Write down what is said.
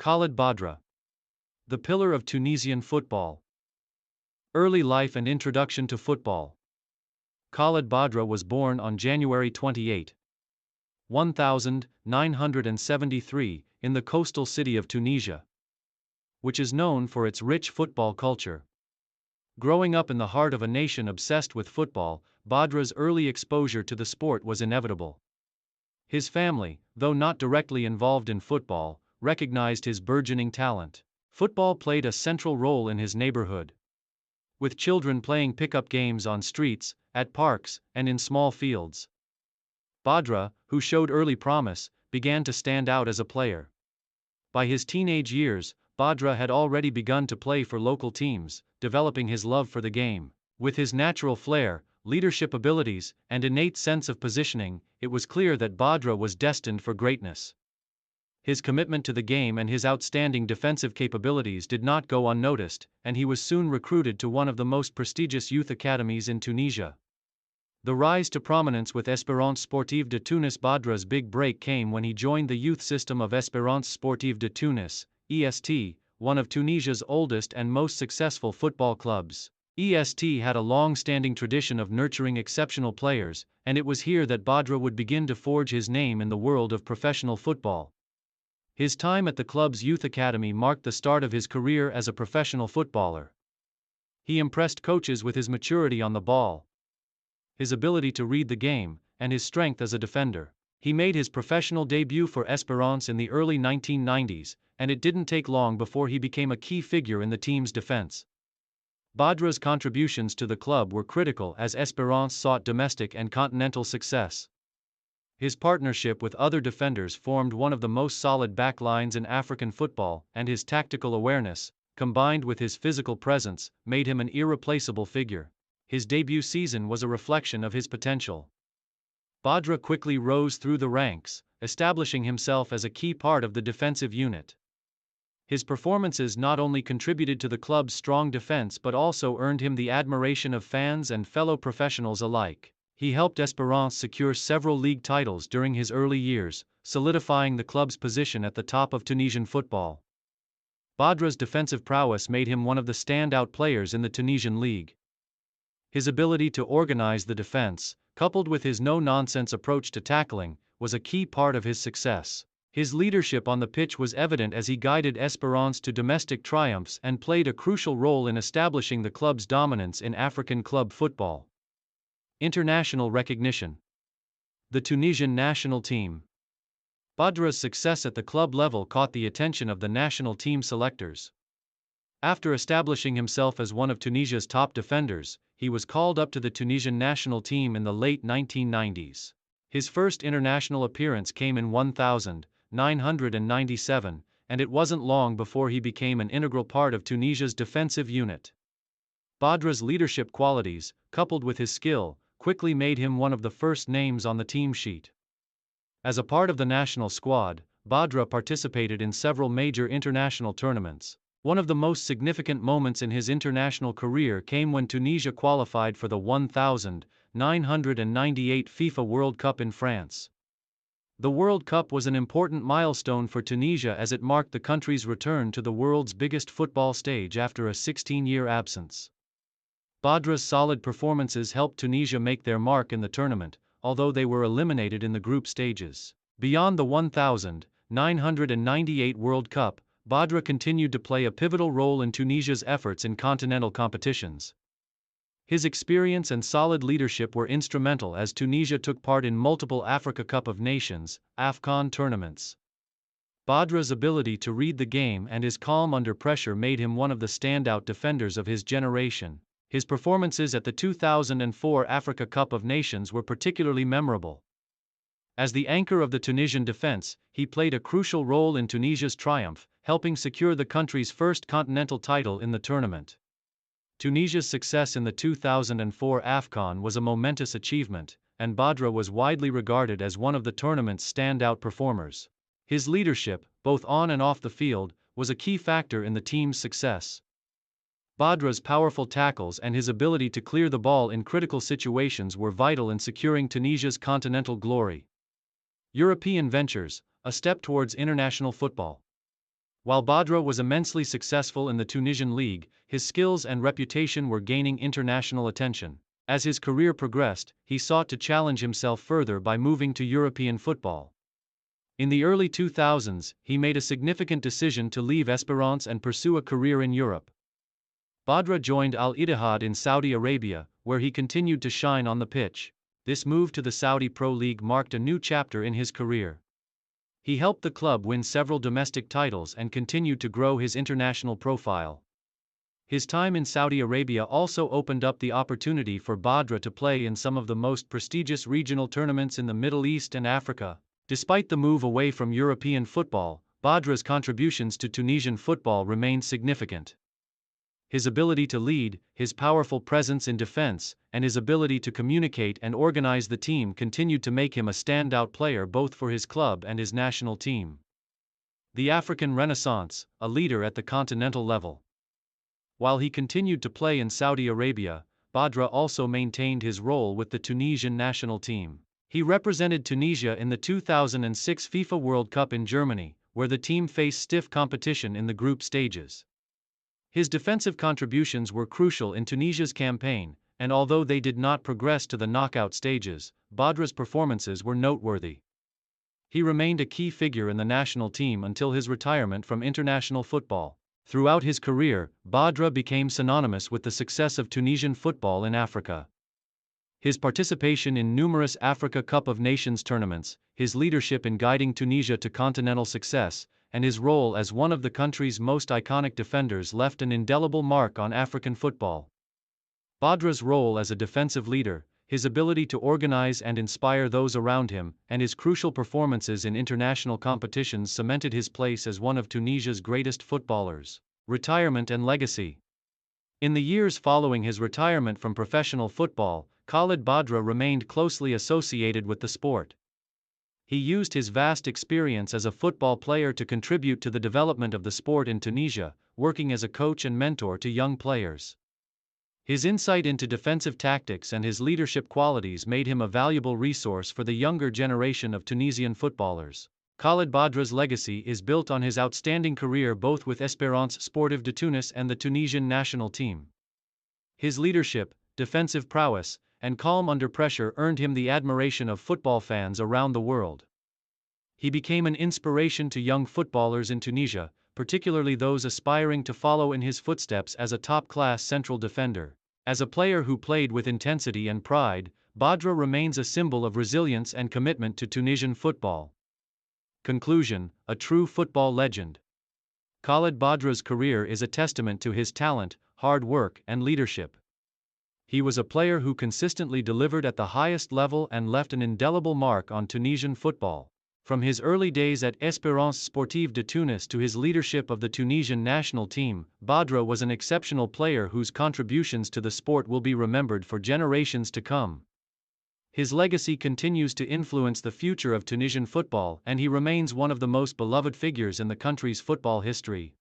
Khaled Badra, the pillar of Tunisian football. Early life and introduction to football. Khaled Badra was born on January 28, 1973, in the coastal city of Tunisia, which is known for its rich football culture. Growing up in the heart of a nation obsessed with football, Badra's early exposure to the sport was inevitable. His family, though not directly involved in football, recognized his burgeoning talent. Football played a central role in his neighborhood, with children playing pickup games on streets, at parks, and in small fields. Badra, who showed early promise, began to stand out as a player. By his teenage years, Badra had already begun to play for local teams, developing his love for the game. With his natural flair, leadership abilities, and innate sense of positioning, it was clear that Badra was destined for greatness. His commitment to the game and his outstanding defensive capabilities did not go unnoticed, and he was soon recruited to one of the most prestigious youth academies in Tunisia. The rise to prominence with Espérance Sportive de Tunis. Badra's big break came when he joined the youth system of Espérance Sportive de Tunis, EST, one of Tunisia's oldest and most successful football clubs. EST had a long-standing tradition of nurturing exceptional players, and it was here that Badra would begin to forge his name in the world of professional football. His time at the club's youth academy marked the start of his career as a professional footballer. He impressed coaches with his maturity on the ball, his ability to read the game, and his strength as a defender. He made his professional debut for Espérance in the early 1990s, and it didn't take long before he became a key figure in the team's defense. Badra's contributions to the club were critical as Espérance sought domestic and continental success. His partnership with other defenders formed one of the most solid backlines in African football, and his tactical awareness, combined with his physical presence, made him an irreplaceable figure. His debut season was a reflection of his potential. Badra quickly rose through the ranks, establishing himself as a key part of the defensive unit. His performances not only contributed to the club's strong defense but also earned him the admiration of fans and fellow professionals alike. He helped Espérance secure several league titles during his early years, solidifying the club's position at the top of Tunisian football. Badra's defensive prowess made him one of the standout players in the Tunisian league. His ability to organize the defense, coupled with his no-nonsense approach to tackling, was a key part of his success. His leadership on the pitch was evident as he guided Espérance to domestic triumphs and played a crucial role in establishing the club's dominance in African club football. International recognition. The Tunisian national team. Badra's success at the club level caught the attention of the national team selectors. After establishing himself as one of Tunisia's top defenders, he was called up to the Tunisian national team in the late 1990s. His first international appearance came in 1997, and it wasn't long before he became an integral part of Tunisia's defensive unit. Badra's leadership qualities, coupled with his skill, quickly made him one of the first names on the team sheet. As a part of the national squad, Badra participated in several major international tournaments. One of the most significant moments in his international career came when Tunisia qualified for the 1998 FIFA World Cup in France. The World Cup was an important milestone for Tunisia as it marked the country's return to the world's biggest football stage after a 16-year absence. Badra's solid performances helped Tunisia make their mark in the tournament, although they were eliminated in the group stages. Beyond the 1998 World Cup, Badra continued to play a pivotal role in Tunisia's efforts in continental competitions. His experience and solid leadership were instrumental as Tunisia took part in multiple Africa Cup of Nations (AFCON) tournaments. Badra's ability to read the game and his calm under pressure made him one of the standout defenders of his generation. His performances at the 2004 Africa Cup of Nations were particularly memorable. As the anchor of the Tunisian defense, he played a crucial role in Tunisia's triumph, helping secure the country's first continental title in the tournament. Tunisia's success in the 2004 AFCON was a momentous achievement, and Badra was widely regarded as one of the tournament's standout performers. His leadership, both on and off the field, was a key factor in the team's success. Badra's powerful tackles and his ability to clear the ball in critical situations were vital in securing Tunisia's continental glory. European ventures, a step towards international football. While Badra was immensely successful in the Tunisian league, his skills and reputation were gaining international attention. As his career progressed, he sought to challenge himself further by moving to European football. In the early 2000s, he made a significant decision to leave Esperance and pursue a career in Europe. Badra joined Al Ittihad in Saudi Arabia, where he continued to shine on the pitch. This move to the Saudi Pro League marked a new chapter in his career. He helped the club win several domestic titles and continued to grow his international profile. His time in Saudi Arabia also opened up the opportunity for Badra to play in some of the most prestigious regional tournaments in the Middle East and Africa. Despite the move away from European football, Badra's contributions to Tunisian football remained significant. His ability to lead, his powerful presence in defense, and his ability to communicate and organize the team continued to make him a standout player both for his club and his national team. The African Renaissance, a leader at the continental level. While he continued to play in Saudi Arabia, Badra also maintained his role with the Tunisian national team. He represented Tunisia in the 2006 FIFA World Cup in Germany, where the team faced stiff competition in the group stages. His defensive contributions were crucial in Tunisia's campaign, and although they did not progress to the knockout stages, Badra's performances were noteworthy. He remained a key figure in the national team until his retirement from international football. Throughout his career, Badra became synonymous with the success of Tunisian football in Africa. His participation in numerous Africa Cup of Nations tournaments, his leadership in guiding Tunisia to continental success, and his role as one of the country's most iconic defenders left an indelible mark on African football. Badra's role as a defensive leader, his ability to organize and inspire those around him, and his crucial performances in international competitions cemented his place as one of Tunisia's greatest footballers. Retirement and legacy. In the years following his retirement from professional football, Khaled Badra remained closely associated with the sport. He used his vast experience as a football player to contribute to the development of the sport in Tunisia, working as a coach and mentor to young players. His insight into defensive tactics and his leadership qualities made him a valuable resource for the younger generation of Tunisian footballers. Khaled Badra's legacy is built on his outstanding career both with Espérance Sportive de Tunis and the Tunisian national team. His leadership, defensive prowess, and calm under pressure earned him the admiration of football fans around the world. He became an inspiration to young footballers in Tunisia, particularly those aspiring to follow in his footsteps as a top-class central defender. As a player who played with intensity and pride, Badra remains a symbol of resilience and commitment to Tunisian football. Conclusion: a true football legend. Khaled Badra's career is a testament to his talent, hard work, and leadership. He was a player who consistently delivered at the highest level and left an indelible mark on Tunisian football. From his early days at Espérance Sportive de Tunis to his leadership of the Tunisian national team, Badra was an exceptional player whose contributions to the sport will be remembered for generations to come. His legacy continues to influence the future of Tunisian football, and he remains one of the most beloved figures in the country's football history.